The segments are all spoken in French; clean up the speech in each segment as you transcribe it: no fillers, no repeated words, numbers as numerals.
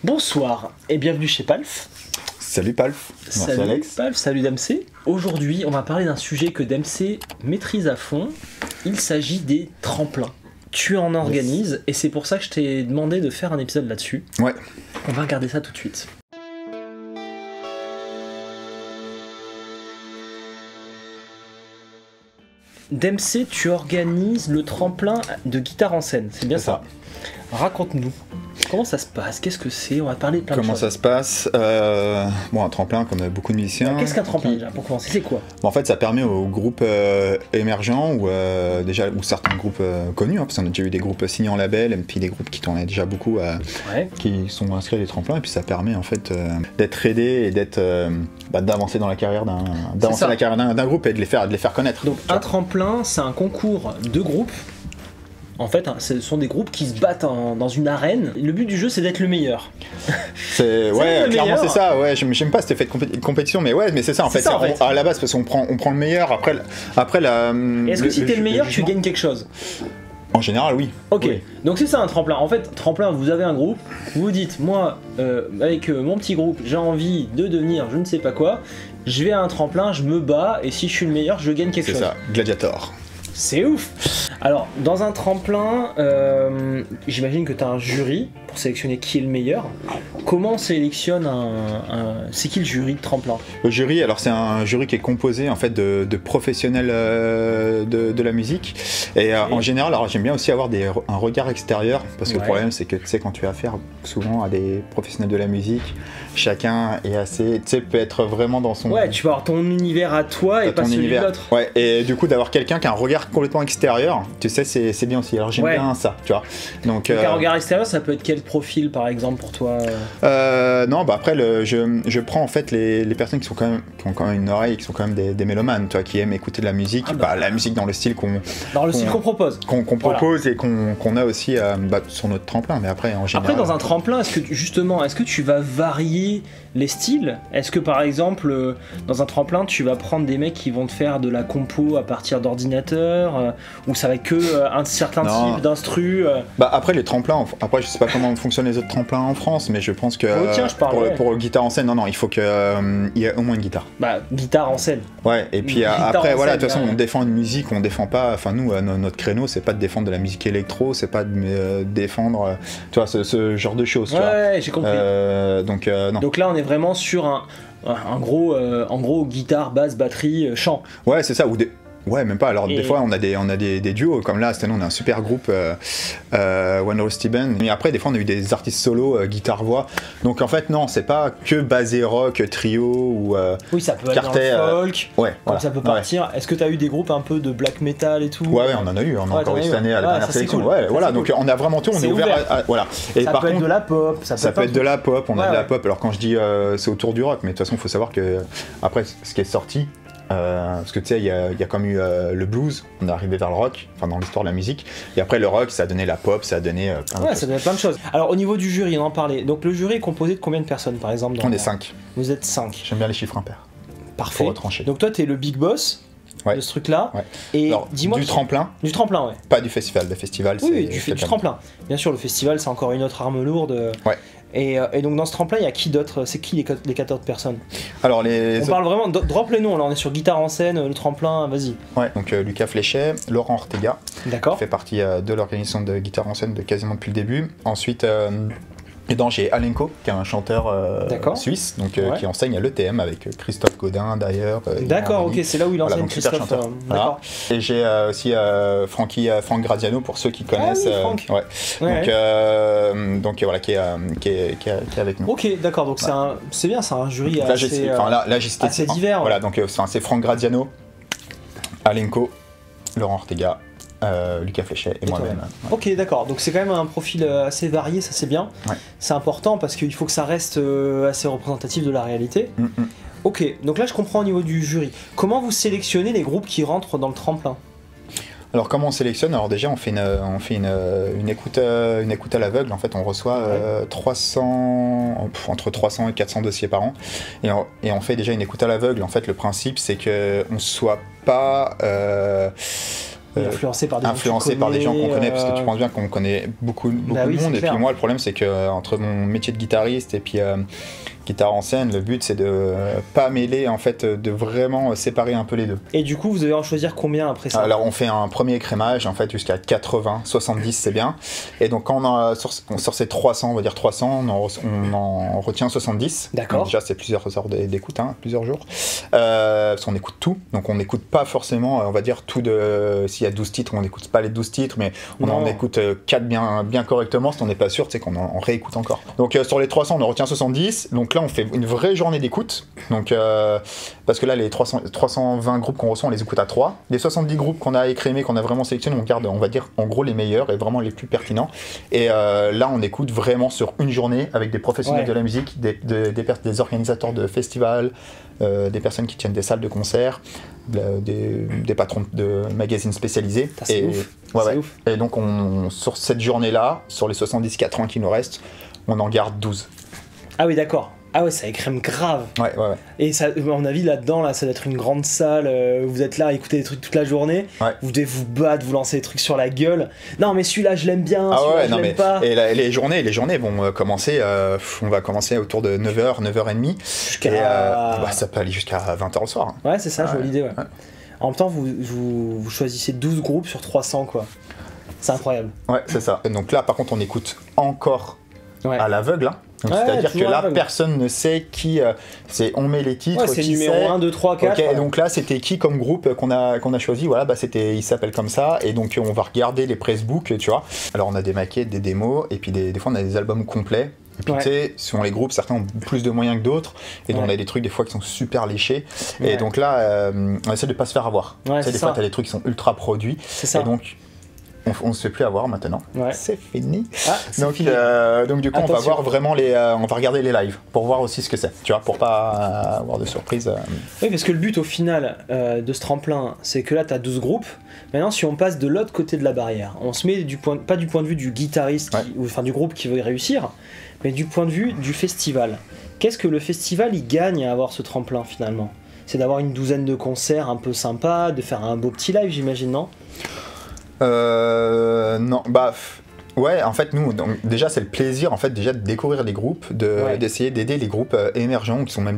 Bonsoir et bienvenue chez Palf. Salut Palf, merci Salut Alex. Palf, salut Dempsey. Aujourd'hui, on va parler d'un sujet que Dempsey maîtrise à fond. Il s'agit des tremplins. Tu en organises et c'est pour ça que je t'ai demandé de faire un épisode là-dessus. Ouais. On va regarder ça tout de suite. Dempsey, tu organises le tremplin de guitare en scène, c'est bien C'est ça. Raconte-nous, comment ça se passe? Qu'est-ce que c'est? On va parler de plein de Comment choses. ça se passe? Bon, un tremplin comme beaucoup de musiciens. Qu'est-ce qu'un tremplin déjà, pour commencer? C'est quoi? Bon, en fait, ça permet aux groupes émergents ou certains groupes connus, parce qu'on a déjà eu des groupes signés en label, et puis des groupes qui tournaient déjà beaucoup, qui sont inscrits à des tremplins, et puis ça permet en fait d'être aidé et d'avancer dans la carrière d'un groupe et de les faire connaître. Donc un tremplin, c'est un concours de groupes. En fait, ce sont des groupes qui se battent dans une arène. Le but du jeu, c'est d'être le meilleur. Ouais, clairement c'est ça. Ouais, j'aime pas cet effet de compétition, mais ouais, mais c'est ça en fait. À la base, parce qu'on prend le meilleur. Après la. Est-ce que si t'es le meilleur, tu gagnes quelque chose? En général, oui. Ok, Oui. donc c'est ça un tremplin. En fait, tremplin, vous avez un groupe, vous vous dites, moi, avec mon petit groupe, j'ai envie de devenir je ne sais pas quoi, je vais à un tremplin, je me bats, et si je suis le meilleur, je gagne quelque chose. C'est ça, Gladiator. C'est ouf. Alors, dans un tremplin, j'imagine que tu as un jury pour sélectionner qui est le meilleur. Comment on sélectionne C'est qui le jury de tremplin? Le jury, alors c'est un jury qui est composé en fait de professionnels de la musique. Et en général, alors j'aime bien aussi avoir un regard extérieur, parce que le problème c'est que tu sais, quand tu as affaire souvent à des professionnels de la musique, chacun est assez, tu sais, peut être vraiment dans son... Ouais, tu vas avoir ton univers à toi et pas celui de l'autre. Ouais, et du coup d'avoir quelqu'un qui a un regard complètement extérieur, tu sais, c'est bien aussi. Alors j'aime bien ça, tu vois. Donc un regard extérieur, ça peut être quel profil par exemple pour toi? Non, bah après je prends en fait les personnes qui ont quand même une oreille, qui sont quand même des mélomanes, tu vois, qui aiment écouter de la musique, la musique dans le style qu'on propose, propose et qu'on a aussi sur notre tremplin. Mais après en général. Après dans un tremplin, est-ce que tu vas varier les styles? Est-ce que par exemple dans un tremplin tu vas prendre des mecs qui vont te faire de la compo à partir d'ordinateur, ou ça va être que un certain type d'instru? Après les tremplins, après je sais pas comment fonctionnent les autres tremplins en France, mais je pense que pour guitare en scène, non, il faut qu'il y ait au moins une guitare. Guitare en scène. Ouais, et puis après voilà, de toute façon on défend une musique, on défend pas, enfin nous notre créneau c'est pas de défendre de la musique électro, c'est pas de défendre tu vois ce genre de choses. Ouais, j'ai compris. Non. Donc là on est vraiment sur en gros guitare, basse, batterie, chant. Ouais, c'est ça, ouais, même pas. Alors des fois on a des duos, comme là cette année on a un super groupe One Rusty Band. Mais après des fois on a eu des artistes solo guitare voix. Donc en fait non, c'est pas que basé rock, trio ou oui, ça peut quartet, être dans le folk. Ouais, voilà. Ça peut partir. Ouais. Est-ce que tu as eu des groupes un peu de black metal et tout? Ouais, on en a eu, on a encore eu cette année à la dernière sélection. Cool. Ouais, voilà, donc on a vraiment tout, on est ouvert à, voilà. Et ça peut être de la pop, ça peut être de la pop, on a de la pop. Alors quand je dis c'est autour du rock, mais de toute façon il faut savoir que après ce qui est sorti, parce que tu sais, il y a comme eu le blues, on est arrivé vers le rock, enfin dans l'histoire de la musique, et après le rock, ça a donné la pop, ça a donné plein de choses. Alors au niveau du jury, on en parlait. Donc le jury est composé de combien de personnes par exemple? On est 5. Vous êtes 5. J'aime bien les chiffres impairs. Parfait. Pour retrancher. Donc toi, t'es le big boss de ce truc-là. Ouais. Et alors, dis-moi du tremplin. Du tremplin, ouais. Pas du festival. Le festival, oui, du tremplin. Bien sûr, le festival, c'est encore une autre arme lourde. Ouais. Et donc dans ce tremplin, il y a qui d'autre? C'est qui les 14 personnes? Alors on parle vraiment, drop les noms, là on est sur guitare en scène, le tremplin, vas-y. Ouais, donc Lucas Fléchet, Laurent Ortega, d'accord, fait partie de l'organisation de guitare en scène quasiment depuis le début. Ensuite, j'ai Alenko, qui est un chanteur suisse, donc qui enseigne à l'ETM avec Christophe Godin d'ailleurs. D'accord, ok, c'est là où il enseigne, Christophe. Voilà. Et j'ai aussi Franck Graziano, pour ceux qui connaissent. Ah oui, Franck. Donc voilà, qui est avec nous. Ok, d'accord, donc c'est bien, c'est un jury assez divers. Voilà, donc c'est Franck Graziano, Alenko, Laurent Ortega, Lucas Fléchet et moi-même. Ouais. Ok, d'accord, donc c'est quand même un profil assez varié, ça c'est bien. Ouais. C'est important parce qu'il faut que ça reste assez représentatif de la réalité. Ok, donc là je comprends au niveau du jury. Comment vous sélectionnez les groupes qui rentrent dans le tremplin? Alors comment on sélectionne? Alors déjà on fait une écoute à l'aveugle. En fait on reçoit entre 300 et 400 dossiers par an et on fait déjà une écoute à l'aveugle. En fait le principe c'est que on soit pas influencé par des gens qu'on connaît, parce que tu penses bien qu'on connaît beaucoup de monde. Et puis moi, le problème, c'est que entre mon métier de guitariste et puis guitare en scène, le but c'est de pas mêler, en fait, de vraiment séparer un peu les deux. Et du coup, vous devez en choisir combien après ça? Alors on fait un premier écrémage, en fait, jusqu'à 80, 70 c'est bien. Et donc quand sur ces 300, on va dire 300, on en retient 70. D'accord. Déjà c'est plusieurs heures d'écoute, hein, plusieurs jours. Parce qu'on écoute tout, donc on n'écoute pas forcément, on va dire tout de... S'il y a 12 titres, on n'écoute pas les 12 titres, mais on en écoute 4 bien correctement, si on n'est pas sûr, tu sais qu'on en réécoute encore. Donc sur les 300, on en retient 70, donc là on fait une vraie journée d'écoute, donc parce que là les 320 groupes qu'on reçoit, on les écoute à 3. Les 70 groupes qu'on a écrémés, qu'on a vraiment sélectionnés, on garde, on va dire, en gros les meilleurs et vraiment les plus pertinents. Et là on écoute vraiment sur une journée avec des professionnels de la musique, des organisateurs de festivals, des personnes qui tiennent des salles de concert, des patrons de magazines spécialisés. C'est ouf. Ouf. Et donc sur cette journée-là, sur les 70-80 qui nous restent, on en garde 12. Ah oui, d'accord. Ah ouais, ça écrème grave. Ouais. Et ça, à mon avis, là-dedans, ça doit être une grande salle. Vous êtes là à écouter des trucs toute la journée. Ouais. Vous devez vous battre, vous lancer des trucs sur la gueule. Non, mais celui-là, je l'aime bien. Je l'aime pas. Et les journées vont commencer. On va commencer autour de 9h, 9h30. Ça peut aller jusqu'à 20h le soir. Ouais, c'est ça, je vois l'idée. Ouais. En même temps, vous choisissez 12 groupes sur 300, quoi. C'est incroyable. Ouais, c'est ça. Donc là, par contre, on écoute encore à l'aveugle. Hein. C'est-à-dire que là, personne ne sait qui. On met les titres. Ouais, c'est numéro 1, 2, 3, 4. Okay, donc là, c'était qui comme groupe qu'on a choisi. Voilà, il s'appelle comme ça. Et donc, on va regarder les pressbooks, tu vois. Alors, on a des maquettes, des démos. Et puis, des fois, on a des albums complets. Et puis, tu sais, selon les groupes, certains ont plus de moyens que d'autres. Et donc, on a des trucs, des fois, qui sont super léchés. Et donc là, on essaie de pas se faire avoir. Ouais, des fois, tu as des trucs qui sont ultra produits. C'est ça. Et donc, on ne se fait plus avoir maintenant. Ouais. C'est fini. Donc du coup, on va voir vraiment on va regarder les lives pour voir aussi ce que c'est, tu vois, pour pas avoir de surprise. Oui, parce que le but au final de ce tremplin, c'est que là, tu as 12 groupes. Maintenant, si on passe de l'autre côté de la barrière, on se met pas du point de vue du guitariste, enfin du groupe qui veut réussir, mais du point de vue du festival. Qu'est-ce que le festival il gagne à avoir ce tremplin finalement? C'est d'avoir une douzaine de concerts un peu sympas, de faire un beau petit live, j'imagine, non? Non, ouais, en fait, nous, donc, déjà, c'est le plaisir, en fait, déjà de découvrir les groupes, d'essayer d'aider les groupes émergents, qui sont même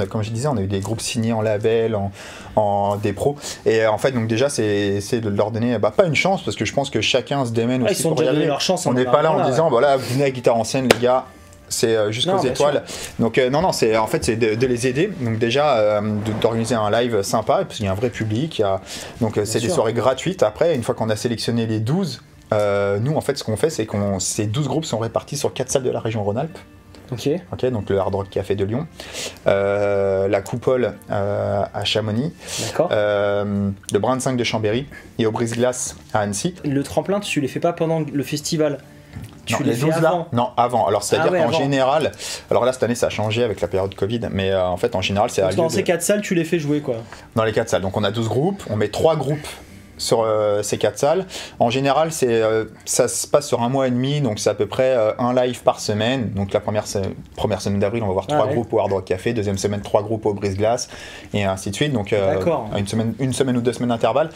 comme je disais, on a eu des groupes signés en label, des pros, et en fait, donc déjà, c'est de leur donner, pas une chance, parce que je pense que chacun se démène aussi. Ils sont déjà donné leur chance. On n'est pas là en disant, voilà, venez à Guitare en scène, les gars. C'est jusqu'aux étoiles. Donc non, c'est en fait c'est de les aider. Donc déjà d'organiser un live sympa parce qu'il y a un vrai public. Donc c'est des soirées gratuites. Après, une fois qu'on a sélectionné les 12, nous en fait ce qu'on fait c'est que ces 12 groupes sont répartis sur 4 salles de la région Rhône-Alpes. Ok, donc le Hard Rock Café de Lyon, la Coupole à Chamonix, le Brin de 5 de Chambéry et au Brise-Glace à Annecy. Le tremplin, tu les fais pas pendant le festival? Les 12 là? Non, avant. Alors, c'est-à-dire qu'en général, alors là, cette année, ça a changé avec la période Covid, mais en fait, en général, c'est à lieu dans ces 4 salles, tu les fais jouer, quoi? Dans les 4 salles. Donc, on a 12 groupes, on met 3 groupes sur ces 4 salles. En général, ça se passe sur un mois et demi, donc c'est à peu près un live par semaine. Donc, la première semaine d'avril, on va voir 3 groupes au Hard Rock Café, deuxième semaine, 3 groupes au Brise-Glace, et ainsi de suite. Donc, une semaine ou 2 semaines d'intervalle.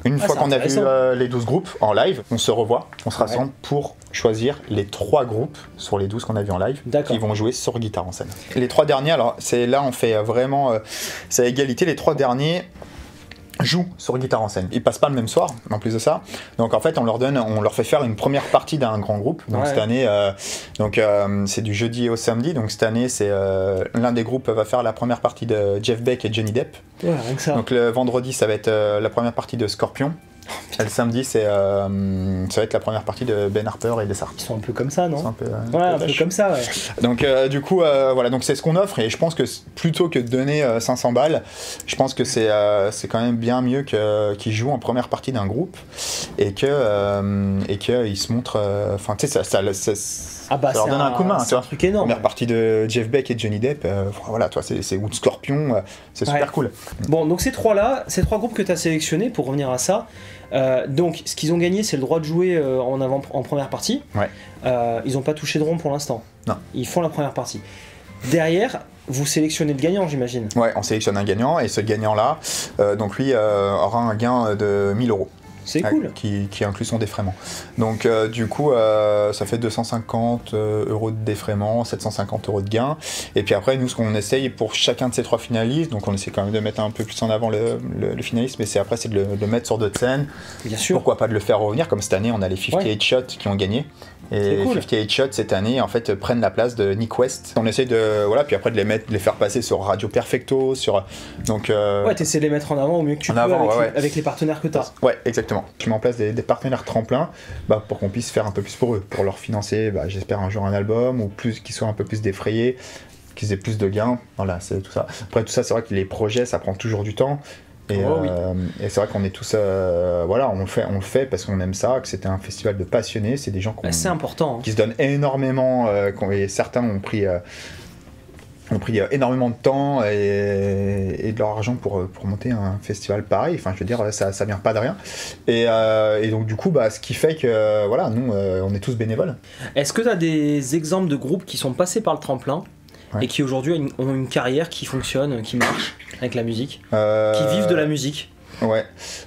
Une fois qu'on a vu les 12 groupes en live, on se revoit, on se rassemble pour choisir les 3 groupes sur les 12 qu'on a vus en live qui vont jouer sur Guitare en scène. Les 3 derniers, alors là on fait vraiment, c'est à égalité, les 3 derniers jouent sur Guitare en scène. Ils passent pas le même soir, en plus de ça. Donc en fait, on leur fait faire une première partie d'un grand groupe. Donc cette année, c'est du jeudi au samedi. Donc cette année, c'est l'un des groupes va faire la première partie de Jeff Beck et Johnny Depp. Ouais, rien que ça. Donc le vendredi, ça va être la première partie de Scorpion. Et le samedi, ça va être la première partie de Ben Harper et Dessart. Ils sont un peu comme ça, non? C'est un peu comme ça, ouais. Donc du coup, voilà, donc c'est ce qu'on offre et je pense que plutôt que de donner 500 balles, je pense que c'est quand même bien mieux qu'ils jouent en première partie d'un groupe et qu'ils se montrent. Enfin, tu sais, ça leur donne un coup de main. C'est un truc énorme. Première partie de Jeff Beck et Johnny Depp, voilà, toi, c'est Wood Scorpion, c'est super cool. Bon, donc ces 3 groupes que tu as sélectionnés, pour revenir à ça, donc ce qu'ils ont gagné, c'est le droit de jouer en première partie. Ils n'ont pas touché de rond pour l'instant. Non. Ils font la première partie. Derrière, vous sélectionnez le gagnant, j'imagine. Ouais, on sélectionne un gagnant et ce gagnant-là, donc lui, aura un gain de 1 000 €. C'est cool. Qui inclut son défraiement. Donc du coup, ça fait 250 € de défraiement, 750 € de gain. Et puis après, nous, ce qu'on essaye pour chacun de ces 3 finalistes, donc on essaie quand même de mettre un peu plus en avant le finaliste, mais c'est de le mettre sur d'autres scènes. Bien sûr. Pourquoi pas de le faire revenir, comme cette année, on a les 58 Shots qui ont gagné. Et cool. 58 Shots cette année en fait prennent la place de Nick West. On essaie de puis après de les faire passer sur Radio Perfecto, donc ouais, t'essaies de les mettre en avant au mieux que tu peux avec les partenaires que t'as. Ouais, exactement. Je mets en place des partenaires tremplins pour qu'on puisse faire un peu plus pour eux, pour leur financer, j'espère un jour un album ou plus qu'ils soient un peu plus défrayés, qu'ils aient plus de gains. Voilà, c'est tout ça. Après tout ça, c'est vrai que les projets, ça prend toujours du temps. Et c'est vrai qu'on est tous, on le fait parce qu'on aime ça, que c'était un festival de passionnés, c'est des gens c'est important, qui se donnent énormément, et certains ont pris énormément de temps et de leur argent pour monter un festival pareil. Enfin, je veux dire, ça vient pas de rien. Et donc du coup, ce qui fait que nous, on est tous bénévoles. Est-ce que tu as des exemples de groupes qui sont passés par le tremplin et qui aujourd'hui ont une carrière qui fonctionne, qui marche avec la musique, qui vivent de la musique? Ouais,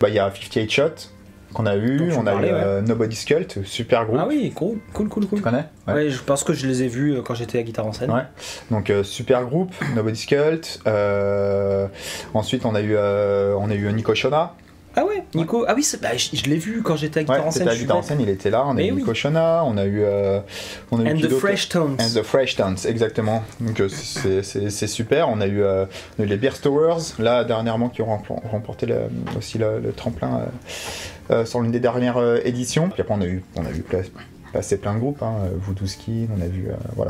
il y a 58 Shots qu'on a eu, on a eu Nobody's Cult, super groupe. Ah oui, cool. Tu connais? Ouais, je pense que je les ai vus quand j'étais à Guitare en scène. Ouais. Donc super groupe, Nobody's Cult. Ensuite on a eu Nico Shona. Ah ouais, Nico. Ah oui, je l'ai vu quand j'étais à Guitare en scène. À Guitare en scène, il était là. On a eu Nico Shona, on a eu And the Fresh Tones. And the Fresh Tones, exactement. Donc c'est super. On a eu les Beer Stowers, là dernièrement, qui ont remporté aussi le tremplin sur l'une des dernières éditions. Puis après on a eu passé plein de groupes, Voodoo Skin, on a vu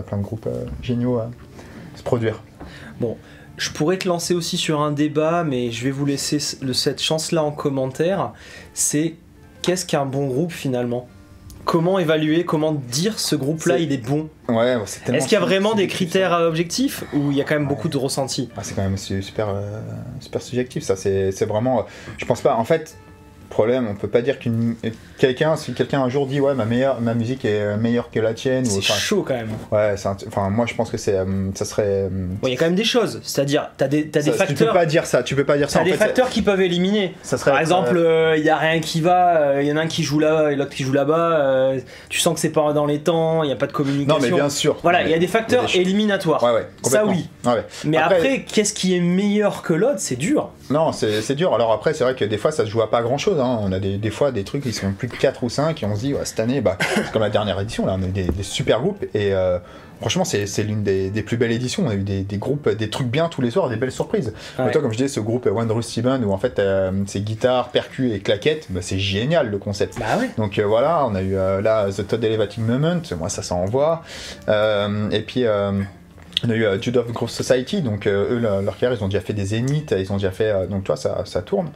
plein de groupes géniaux se produire. Bon. Je pourrais te lancer aussi sur un débat, mais je vais vous laisser cette chance-là en commentaire. C'est qu'est-ce qu'un bon groupe finalement? Comment évaluer, comment dire ce groupe-là il est bon? Ouais, est-ce qu'il y a vraiment des critères objectifs ou il y a quand même beaucoup de ressentis? C'est quand même super subjectif, ça. C'est vraiment. Je pense pas. En fait. Problème, on peut pas dire si quelqu'un un jour dit ma musique est meilleure que la tienne, c'est chaud quand même. Ouais, moi je pense que ça serait. Il y a quand même des choses, c'est-à-dire t'as des facteurs. Tu peux pas dire ça. T'as des facteurs qui peuvent éliminer. Par exemple, il y a rien qui va, il y en a un qui joue là et l'autre qui joue là-bas. Tu sens que c'est pas dans les temps, il y a pas de communication. Non mais bien sûr. Voilà, il y a des facteurs éliminatoires. Ouais, ça oui. Ouais. Mais après, qu'est-ce qui est meilleur que l'autre? C'est dur. Non, c'est dur. Alors après, c'est vrai que des fois, ça se joue à pas grand-chose. On a des fois des trucs qui sont plus de 4 ou 5 et on se dit, cette année, c'est comme la dernière édition, là, on a eu des super groupes et franchement, c'est l'une des plus belles éditions. On a eu des groupes, des trucs bien tous les soirs, des belles surprises. Ouais. Toi, comme je disais, ce groupe One Drew Steven où en fait, c'est guitare, percu et claquettes, c'est génial le concept. Ouais. Donc voilà, on a eu là The Todd Elevating Moment, moi ça s'envoie. Et puis. On a eu Jude of Grove Society, donc eux, leur carrière, ils ont déjà fait des zéniths, ils ont déjà fait, donc tu vois, ça tourne.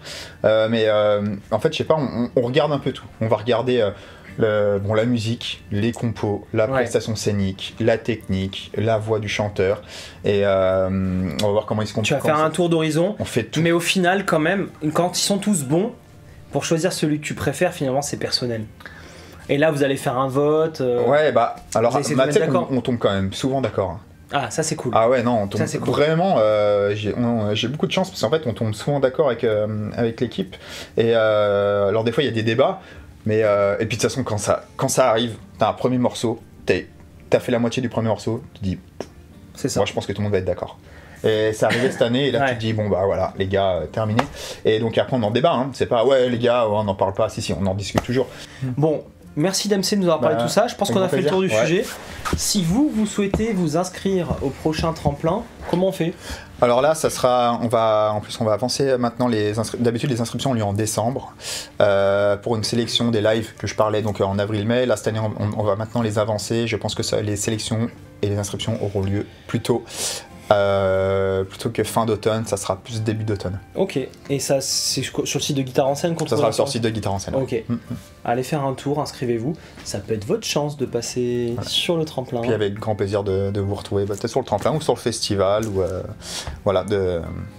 Mais en fait, je sais pas, on regarde un peu tout. On va regarder la musique, les compos, la prestation scénique, la technique, la voix du chanteur, et on va voir comment ils se comportent. Tu vas faire un tour d'horizon, on fait tout. Mais au final, quand même, quand ils sont tous bons, pour choisir celui que tu préfères, finalement, c'est personnel. Et là, vous allez faire un vote. Ouais, alors, on tombe quand même souvent d'accord. Ah, ça c'est cool. Ah ouais, non, on tombe cool. Vraiment, j'ai beaucoup de chance parce qu'en fait, on tombe souvent d'accord avec l'équipe. Et alors, des fois, il y a des débats, mais et puis de toute façon, quand ça arrive, t'as un premier morceau, t'as fait la moitié du premier morceau, tu dis, c'est ça. Moi, je pense que tout le monde va être d'accord. Et c'est arrivé cette année, et là tu te dis, voilà, les gars, terminé. Et donc après, on en débat, c'est pas, les gars, on n'en parle pas, si, on en discute toujours. Bon. Merci Dempsey de nous avoir parlé de tout ça. Je pense qu'on a fait le tour du sujet. Si vous souhaitez vous inscrire au prochain tremplin, comment on fait? Alors là, ça sera, on va avancer maintenant d'habitude les inscriptions ont lieu en décembre pour une sélection des lives que je parlais donc en avril-mai. Là cette année, on va maintenant les avancer. Je pense que les sélections et les inscriptions auront lieu plus tôt que fin d'automne, ça sera plus début d'automne. Ok, et ça c'est sur le site de Guitare en scène qu'on Ça sera sur le site de Guitare en scène. Ok, allez faire un tour, inscrivez-vous, ça peut être votre chance de passer sur le tremplin. Puis avec grand plaisir de vous retrouver peut-être sur le tremplin ou sur le festival ou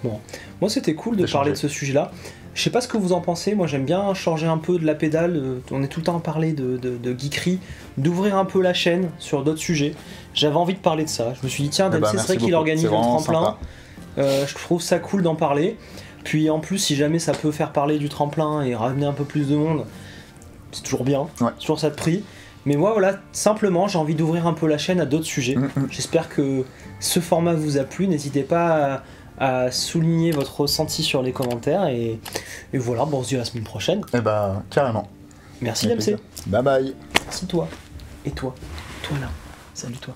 Bon, moi c'était cool de parler de ce sujet-là. Je sais pas ce que vous en pensez, moi j'aime bien changer un peu de la pédale, on est tout le temps à parler de geekery, d'ouvrir un peu la chaîne sur d'autres sujets. J'avais envie de parler de ça, je me suis dit tiens, Dempsey, c'est vrai qu'il organise le tremplin, je trouve ça cool d'en parler. Puis en plus, si jamais ça peut faire parler du tremplin et ramener un peu plus de monde, c'est toujours bien, Ouais. c'est toujours ça de prix. Mais moi voilà, simplement j'ai envie d'ouvrir un peu la chaîne à d'autres sujets. J'espère que ce format vous a plu, n'hésitez pas à souligner votre ressenti sur les commentaires et voilà, bon, on se dit à la semaine prochaine. Et bah carrément. Merci Avec MC. plaisir. Bye bye. Merci toi. Et toi. Toi là. Salut toi.